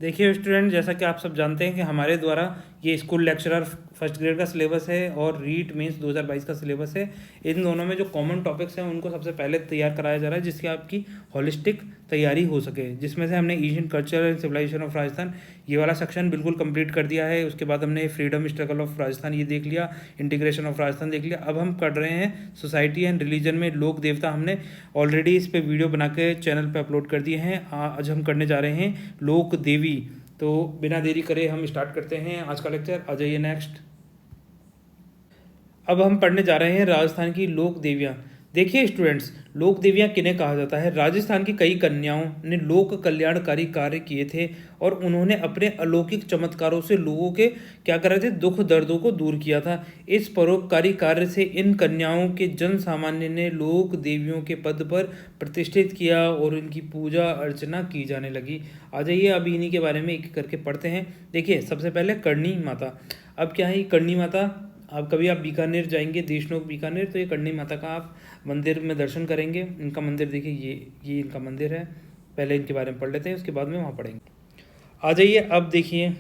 देखिए स्टूडेंट, जैसा कि आप सब जानते हैं कि हमारे द्वारा ये स्कूल लेक्चरर फर्स्ट ग्रेड का सिलेबस है और रीट मीन्स 2022 का सिलेबस है। इन दोनों में जो कॉमन टॉपिक्स हैं उनको सबसे पहले तैयार कराया जा रहा है, जिसकी आपकी हॉलिस्टिक तैयारी हो सके। जिसमें से हमने Asian culture and civilisation of Rajasthan ये वाला सेक्शन बिल्कुल कंप्लीट कर दिया है। उसके बाद हमने फ्रीडम स्ट्रगल ऑफ राजस्थान ये देख लिया, इंटीग्रेशन ऑफ राजस्थान देख लिया। अब हम कर रहे हैं सोसाइटी एंड रिलीजन में लोक देवता। हमने ऑलरेडी इस पे वीडियो बना के चैनल पे अपलोड कर दिए हैं। आज हम करने जा रहे हैं लोक देवी। तो बिना देरी करे हम स्टार्ट करते हैं आज का लेक्चर। आ जाइए नेक्स्ट। अब हम पढ़ने जा रहे हैं राजस्थान की लोक देवियाँ। देखिए स्टूडेंट्स, लोक देवियाँ किन्हें कहा जाता है। राजस्थान की कई कन्याओं ने लोक कल्याणकारी कार्य किए थे और उन्होंने अपने अलौकिक चमत्कारों से लोगों के क्या कर रहे थे, दुख दर्दों को दूर किया था। इस परोपकारी कार्य से इन कन्याओं के जन सामान्य ने लोक देवियों के पद पर प्रतिष्ठित किया और इनकी पूजा अर्चना की जाने लगी। आ जाइए अब इन्हीं के बारे में एक करके पढ़ते हैं। देखिए सबसे पहले करणी माता। अब क्या है करणी माता, आप कभी आप बीकानेर जाएंगे, देशनोक बीकानेर, तो ये करणी माता का आप मंदिर में दर्शन करेंगे। इनका मंदिर देखिए, ये इनका मंदिर है। पहले इनके बारे में पढ़ लेते हैं, उसके बाद में वहाँ पढ़ेंगे। आ जाइए अब देखिए,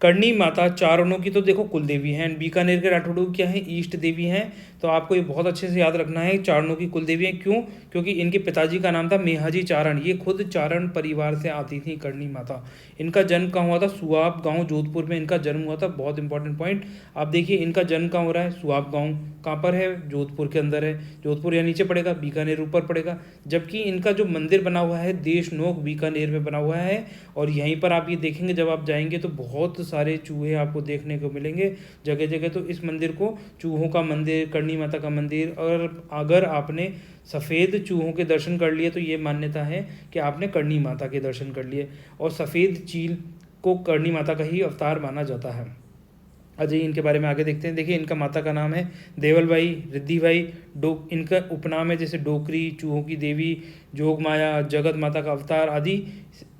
करणी माता चारणों की तो देखो कुल देवी हैं। बीकानेर के राठौड़ों क्या है, ईष्ट देवी हैं। तो आपको ये बहुत अच्छे से याद रखना है, चारणों की कुल देवी हैं। क्यों? क्योंकि इनके पिताजी का नाम था मेहाजी चारण। ये खुद चारण परिवार से आती थी करणी माता। इनका जन्म कहाँ हुआ था? सुआब गांव जोधपुर में इनका जन्म हुआ था। बहुत इंपॉर्टेंट पॉइंट। आप देखिए इनका जन्म कहाँ हो रहा है, सुआब गांव। कहाँ पर है? जोधपुर के अंदर है। जोधपुर या नीचे पड़ेगा, बीकानेर ऊपर पड़ेगा। जबकि इनका जो मंदिर बना हुआ है देशनोक बीकानेर में बना हुआ है। और यहीं पर आप ये देखेंगे, जब आप जाएंगे तो बहुत सारे चूहे आपको देखने को मिलेंगे जगह जगह। तो इस मंदिर को चूहों का मंदिर, करणी माता का मंदिर, और अगर आपने सफ़ेद चूहों के दर्शन कर लिए तो ये मान्यता है कि आपने करणी माता के दर्शन कर लिए। और सफ़ेद चील को करणी माता का ही अवतार माना जाता है। अजय इनके बारे में आगे देखते हैं। देखिए इनका माता का नाम है देवलबाई, रिद्धिबाई। इनका उपनाम है जैसे डोकरी, चूहों की देवी, जोग माया, जगत माता का अवतार आदि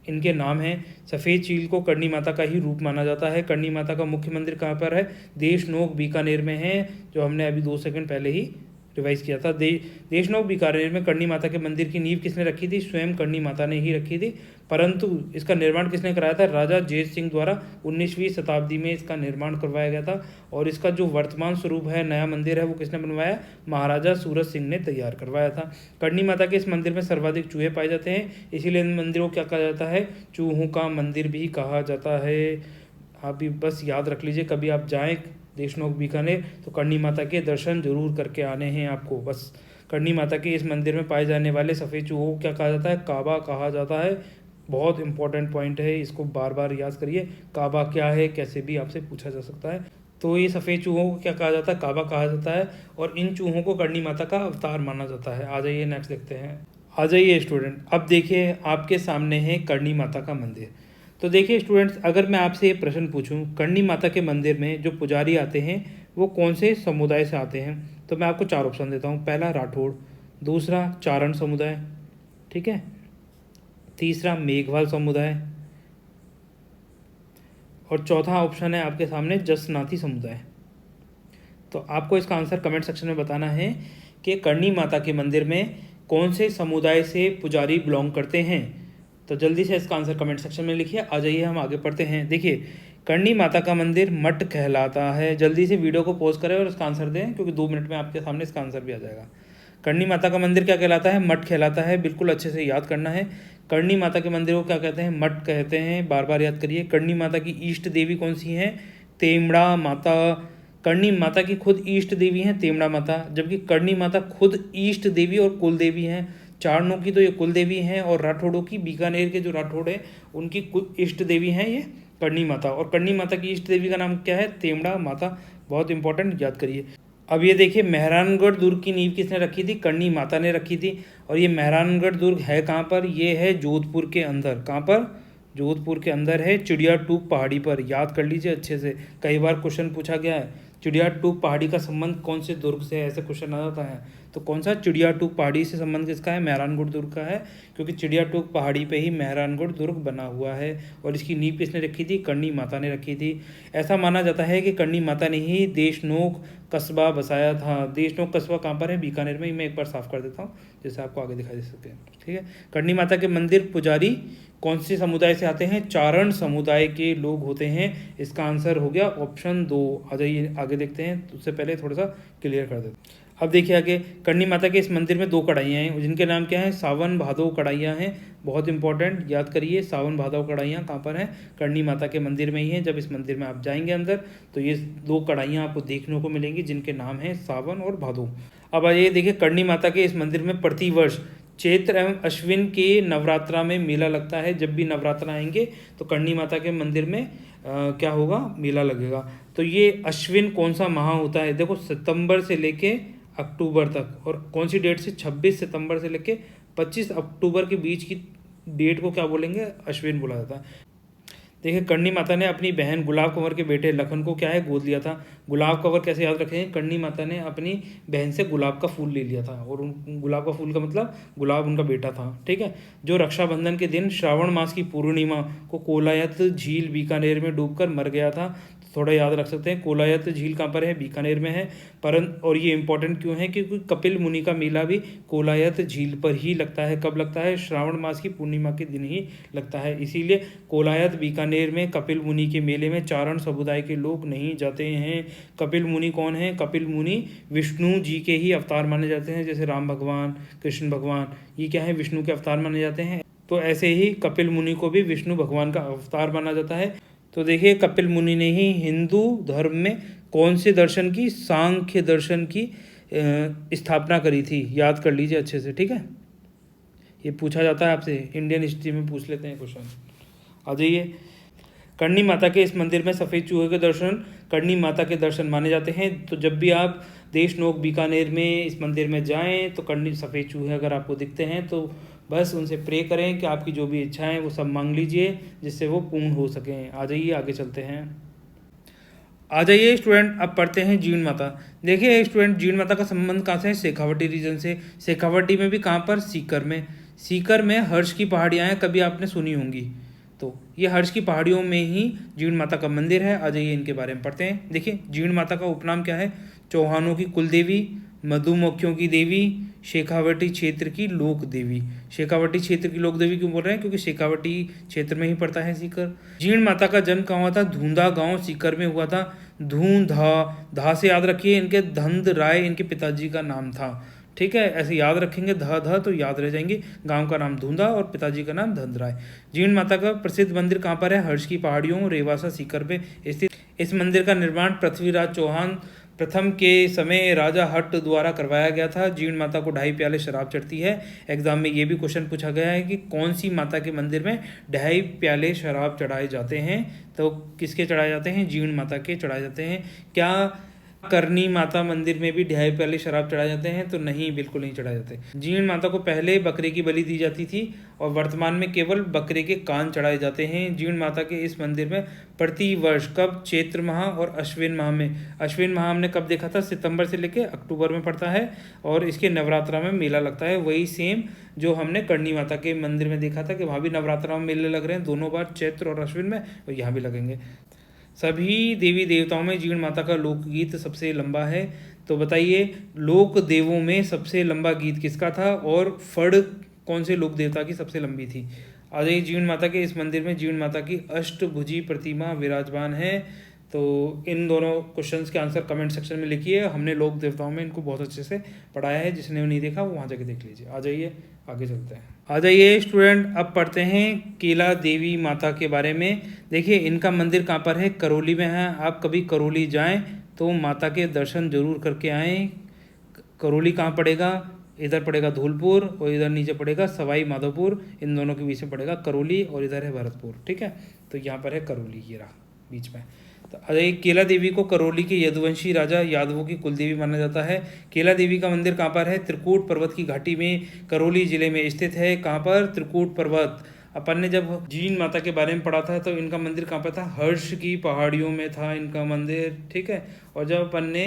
इनके नाम हैं। सफ़ेद चील को करणी माता का ही रूप माना जाता है। करणी माता का मुख्य मंदिर कहाँ पर है? देशनोक बीकानेर में है, जो हमने अभी 2 सेकंड पहले ही रिवाइज किया था। देशनोक बीकानेर में करणी माता के मंदिर की नींव किसने रखी थी? स्वयं करणी माता ने ही रखी थी। परंतु इसका निर्माण किसने कराया था? राजा जैत सिंह द्वारा 19वीं शताब्दी में इसका निर्माण करवाया गया था। और इसका जो वर्तमान स्वरूप है, नया मंदिर है, वो किसने बनवाया? महाराजा सूरज सिंह ने तैयार करवाया था। करणी माता के इस मंदिर में सर्वाधिक चूहे पाए जाते हैं, इसीलिए इन मंदिरों को क्या कहा जाता है? चूहों का मंदिर भी कहा जाता है। आप भी बस याद रख लीजिए, कभी आप जाएँ देशनोक बीकानेर तो करणी माता के दर्शन जरूर करके आने हैं आपको। बस करणी माता के इस मंदिर में पाए जाने वाले सफ़ेद चूहों को क्या कहा जाता है? काबा कहा जाता है। बहुत इंपॉर्टेंट पॉइंट है, इसको बार बार याद करिए। काबा क्या है, कैसे भी आपसे पूछा जा सकता है। तो ये सफ़ेद चूहों को क्या कहा जाता है? काबा कहा जाता है। और इन चूहों को करणी माता का अवतार माना जाता है। आ जाइए नेक्स्ट देखते हैं। आ जाइए स्टूडेंट, अब देखिए आपके सामने है करणी माता का मंदिर। तो देखिए स्टूडेंट्स, अगर मैं आपसे ये प्रश्न पूछूं, करणी माता के मंदिर में जो पुजारी आते हैं वो कौन से समुदाय से आते हैं, तो मैं आपको 4 ऑप्शन देता हूँ। पहला राठौड़, दूसरा चारण समुदाय, ठीक है, तीसरा मेघवाल समुदाय, और चौथा ऑप्शन है आपके सामने जसनाथी समुदाय। तो आपको इसका आंसर कमेंट सेक्शन में बताना है कि करणी माता के मंदिर में कौन से समुदाय से पुजारी बिलोंग करते हैं। तो जल्दी से इसका आंसर कमेंट सेक्शन में लिखिए। आ जाइए हम आगे पढ़ते हैं। देखिए करणी माता का मंदिर मठ कहलाता है। जल्दी से वीडियो को पॉज करें और इसका आंसर दें, क्योंकि 2 मिनट में आपके सामने इसका आंसर भी आ जाएगा। करणी माता का मंदिर क्या कहलाता है? मठ कहलाता है। बिल्कुल अच्छे से याद करना है। करणी माता के मंदिर को क्या कहते हैं? मठ कहते हैं। बार बार याद करिए। करणी माता की इष्ट देवी कौन सी है? तेमड़ा माता। करणी माता की खुद इष्ट देवी हैं तेमड़ा माता, जबकि करणी माता खुद इष्ट देवी और कुल देवी हैं। चारणों की तो ये कुल देवी हैं, और राठौड़ों की, बीकानेर के जो राठौड़ है उनकी कुल इष्ट देवी हैं ये करणी माता। और करणी माता की इष्ट देवी का नाम क्या है? तेमड़ा माता। बहुत इंपॉर्टेंट, याद करिए। अब ये देखिए, मेहरानगढ़ दुर्ग की नींव किसने रखी थी? करणी माता ने रखी थी। और ये मेहरानगढ़ दुर्ग है कहाँ पर? ये है जोधपुर के अंदर। कहाँ पर? जोधपुर के अंदर है, चिड़िया टूक पहाड़ी पर। याद कर लीजिए अच्छे से, कई बार क्वेश्चन पूछा गया है। चिड़िया टूक पहाड़ी का संबंध कौन से दुर्ग से है, ऐसे क्वेश्चन आ जाता है। तो कौन सा? चिड़िया टूक पहाड़ी से संबंध किसका है? मेहरानगढ़ दुर्ग का है, क्योंकि चिड़िया टूक पहाड़ी पे ही मेहरानगढ़ दुर्ग बना हुआ है। और इसकी नींव किसने रखी थी? करणी माता ने रखी थी। ऐसा माना जाता है कि करणी माता ने ही देशनोक कस्बा बसाया था। देशनोक कस्बा कहाँ पर है? बीकानेर में। मैं एक बार साफ कर देता हूँ, जैसे आपको आगे दिखाई दे सके। ठीक है, करणी माता के मंदिर पुजारी कौन से समुदाय से आते हैं? चारण समुदाय के लोग होते हैं। इसका आंसर हो गया ऑप्शन 2। आ जाइए आगे देखते हैं, उससे पहले थोड़ा सा क्लियर कर देते हैं। अब देखिए आगे, करणी माता के इस मंदिर में 2 कढ़ाइयाँ हैं, जिनके नाम क्या है? सावन भादो कढ़ाइयाँ हैं। बहुत इंपॉर्टेंट, याद करिए, सावन भादो कढ़ाइयाँ कहाँ पर हैं? करणी माता के मंदिर में ही हैं। जब इस मंदिर में आप जाएंगे अंदर तो ये 2 कढ़ाइयाँ आपको देखने को मिलेंगी, जिनके नाम हैं सावन और भादो। अब आइए देखिए, करणी माता के इस मंदिर में प्रतिवर्ष चैत्र एवं अश्विन के नवरात्रा में मेला लगता है। जब भी नवरात्र आएंगे तो करणी माता के मंदिर में क्या होगा? मेला लगेगा। तो ये अश्विन कौन सा माह होता है? देखो, सितंबर से लेके अक्टूबर तक, और कौन सी डेट से? 26 सितंबर से लेके 25 अक्टूबर के बीच की डेट को क्या बोलेंगे? अश्विन बोला जाता है। देखिए, करणी माता ने अपनी बहन गुलाब कंवर के बेटे लखन को क्या है? गोद लिया था। गुलाब कंवर कैसे याद रखें? करणी माता ने अपनी बहन से गुलाब का फूल ले लिया था, और उन गुलाब का फूल का मतलब गुलाब उनका बेटा था, ठीक है। जो रक्षाबंधन के दिन श्रावण मास की पूर्णिमा को कोलायत झील बीकानेर में डूबकर मर गया था। थोड़ा याद रख सकते हैं, कोलायत झील कहाँ पर है? बीकानेर में है। और ये इंपॉर्टेंट क्यों है? क्योंकि कपिल मुनि का मेला भी कोलायत झील पर ही लगता है। कब लगता है? श्रावण मास की पूर्णिमा के दिन ही लगता है। इसीलिए कोलायत बीकानेर में कपिल मुनि के मेले में चारण समुदाय के लोग नहीं जाते हैं। कपिल मुनि कौन है? कपिल मुनि विष्णु जी के ही अवतार माने जाते हैं, जैसे राम भगवान, कृष्ण भगवान, ये क्या है? विष्णु के अवतार माने जाते हैं। तो ऐसे ही कपिल मुनि को भी विष्णु भगवान का अवतार माना जाता है। तो देखिए, कपिल मुनि ने ही हिंदू धर्म में कौन से दर्शन की? सांख्य दर्शन की स्थापना करी थी। याद कर लीजिए अच्छे से, ठीक है। ये पूछा जाता है आपसे, इंडियन हिस्ट्री में पूछ लेते हैं क्वेश्चन। आ जाइए, करणी माता के इस मंदिर में सफ़ेद चूहे के दर्शन करणी माता के दर्शन माने जाते हैं। तो जब भी आप देशनोक बीकानेर में इस मंदिर में जाएं तो करणी सफ़ेद चूहे अगर आपको दिखते हैं तो बस उनसे प्रे करें कि आपकी जो भी इच्छाएं वो सब मांग लीजिए, जिससे वो पूर्ण हो सकें। आ जाइए आगे चलते हैं। आ जाइए स्टूडेंट, अब पढ़ते हैं जीण माता। देखिए स्टूडेंट, जीण माता का संबंध कहाँ से है? शेखावटी रीजन से। शेखावटी में भी कहाँ पर? सीकर में। सीकर में हर्ष की पहाड़ियाँ हैं, कभी आपने सुनी होंगी। तो ये हर्ष की पहाड़ियों में ही जीण माता का मंदिर है। आ जाइए इनके बारे में पढ़ते हैं। देखिए, जीण माता का उपनाम क्या है? चौहानों की कुल देवी, मधुमक्खियों की देवी, शेखावटी क्षेत्र की लोक देवी। शेखावटी क्षेत्र की लोक देवी क्यों बोल रहे हैं? क्योंकि शेखावटी क्षेत्र में ही पड़ता है सीकर। जीण माता का जन्म कहाँ हुआ था? धूंधा गांव सीकर में हुआ था। धूंधा, धा से याद रखिए, इनके धंध राय इनके पिताजी का नाम था, ठीक है। ऐसे याद रखेंगे, धा धा तो याद रह जाएंगे। गांव का नाम धूंधा और पिताजी का नाम धंधराय। जीण माता का प्रसिद्ध मंदिर कहाँ पर है? हर्ष की पहाड़ियों, रेवासा सीकर में स्थित। इस मंदिर का निर्माण पृथ्वीराज चौहान प्रथम के समय राजा हट्ट द्वारा करवाया गया था। जीण माता को 2.5 प्याले शराब चढ़ती है। एग्जाम में ये भी क्वेश्चन पूछा गया है कि कौन सी माता के मंदिर में 2.5 प्याले शराब चढ़ाए जाते हैं? तो किसके चढ़ाए जाते हैं? जीण माता के चढ़ाए जाते हैं। क्या करणी माता मंदिर में भी 2.5 प्याले शराब चढ़ाए जाते हैं? तो नहीं, बिल्कुल नहीं चढ़ाए जाते। जीण माता को पहले बकरे की बलि दी जाती थी और वर्तमान में केवल बकरे के कान चढ़ाए जाते हैं। जीण माता के इस मंदिर में प्रति वर्ष कब? चैत्र माह और अश्विन माह में। अश्विन माह हमने कब देखा था? सितंबर से लेकर अक्टूबर में पड़ता है और इसके नवरात्रा में मेला लगता है। वही सेम जो हमने करणी माता के मंदिर में देखा था कि वहाँ भी नवरात्रा में मेले लग रहे हैं, दोनों बार चैत्र और अश्विन में, और यहाँ भी लगेंगे। सभी देवी देवताओं में जीण माता का लोकगीत सबसे लंबा है। तो बताइए, लोक देवों में सबसे लंबा गीत किसका था और फड़ कौन से लोक देवता की सबसे लंबी थी? आ जाइए, जीण माता के इस मंदिर में जीण माता की अष्टभुजी प्रतिमा विराजमान है। तो इन दोनों क्वेश्चंस के आंसर कमेंट सेक्शन में लिखिए। हमने लोक देवताओं में इनको बहुत अच्छे से पढ़ाया है, जिसने नहीं देखा वो वहाँ जाके देख लीजिए। आ जाइए आगे चलते हैं। आ जाइए स्टूडेंट, अब पढ़ते हैं केला देवी माता के बारे में। देखिए, इनका मंदिर कहाँ पर है? करौली में है। आप कभी करौली जाएं तो माता के दर्शन जरूर करके आएँ। करौली कहाँ पड़ेगा? इधर पड़ेगा धौलपुर और इधर नीचे पड़ेगा सवाई माधोपुर। इन दोनों के बीच में पड़ेगा करौली और इधर है भरतपुर, ठीक है। तो यहाँ पर है करौली, ये रहा बीच में। तो अरे, केला देवी को करौली के यदुवंशी राजा यादवों की कुलदेवी माना जाता है। केला देवी का मंदिर कहाँ पर है? त्रिकूट पर्वत की घाटी में करौली जिले में स्थित है। कहाँ पर? त्रिकूट पर्वत। अपन ने जब जीण माता के बारे में पढ़ा था तो इनका मंदिर कहाँ पर था? हर्ष की पहाड़ियों में था इनका मंदिर, ठीक है। और जब अपन ने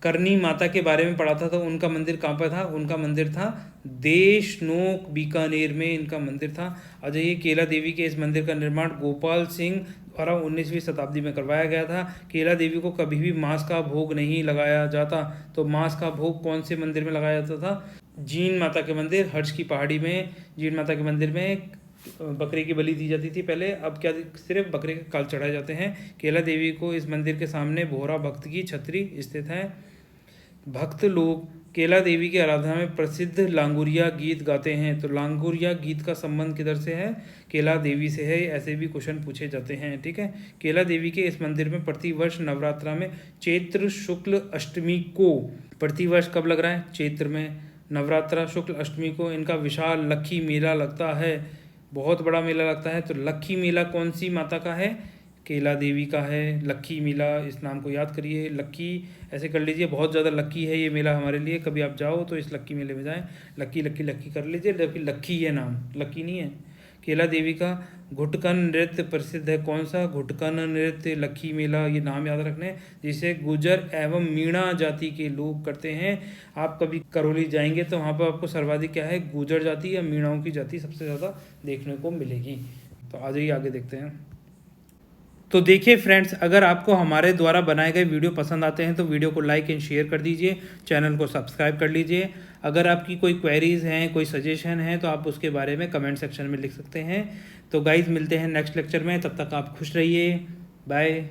करणी माता के बारे में पढ़ा था तो उनका मंदिर कहाँ पर था? उनका मंदिर था देशनोक बीकानेर में इनका मंदिर था। अजय, ये केला देवी के इस मंदिर का निर्माण गोपाल सिंह द्वारा 19वीं शताब्दी में करवाया गया था। केला देवी को कभी भी मांस का भोग नहीं लगाया जाता। तो मांस का भोग कौन से मंदिर में लगाया जाता था? जीण माता के मंदिर हर्ष की पहाड़ी में जीण माता के मंदिर में बकरे की बलि दी जाती थी पहले, अब क्या सिर्फ बकरे के काल चढ़ाए जाते हैं। केला देवी को इस मंदिर के सामने बोहरा भक्त की छतरी स्थित है। भक्त लोग केला देवी की आराधना में प्रसिद्ध लांगुरिया गीत गाते हैं। तो लांगुरिया गीत का संबंध किधर से है? केला देवी से है। ऐसे भी क्वेश्चन पूछे जाते हैं, ठीक है। केला देवी के इस मंदिर में प्रतिवर्ष नवरात्रा में चैत्र शुक्ल अष्टमी को, प्रतिवर्ष कब लग रहा है? चैत्र में, नवरात्रा शुक्ल अष्टमी को इनका विशाल लक्खी मेला लगता है। बहुत बड़ा मेला लगता है। तो लक्खी मेला कौन सी माता का है? केला देवी का है लक्खी मेला। इस नाम को याद करिए, लक्की ऐसे कर लीजिए, बहुत ज़्यादा लक्की है ये मेला हमारे लिए। कभी आप जाओ तो इस लक्की मेले में जाएं, लक्की लक्की लक्की कर लीजिए, जबकि लक्की है नाम, लक्की नहीं है। केला देवी का घुटकन नृत्य प्रसिद्ध है। कौन सा? घुटकन नृत्य, लक्की मेला, ये नाम याद रखने, जिसे गुजर एवं मीणा जाति के लोग करते हैं। आप कभी करौली जाएंगे तो वहाँ पर आपको सर्वाधिक क्या है, गुजर जाति या मीणाओं की जाति सबसे ज़्यादा देखने को मिलेगी। तो आ जाइए आगे देखते हैं। तो देखिए फ्रेंड्स, अगर आपको हमारे द्वारा बनाए गए वीडियो पसंद आते हैं तो वीडियो को लाइक एंड शेयर कर दीजिए, चैनल को सब्सक्राइब कर लीजिए। अगर आपकी कोई क्वेरीज़ हैं, कोई सजेशन है तो आप उसके बारे में कमेंट सेक्शन में लिख सकते हैं। तो गाइज़ मिलते हैं नेक्स्ट लेक्चर में, तब तक आप खुश रहिए, बाय।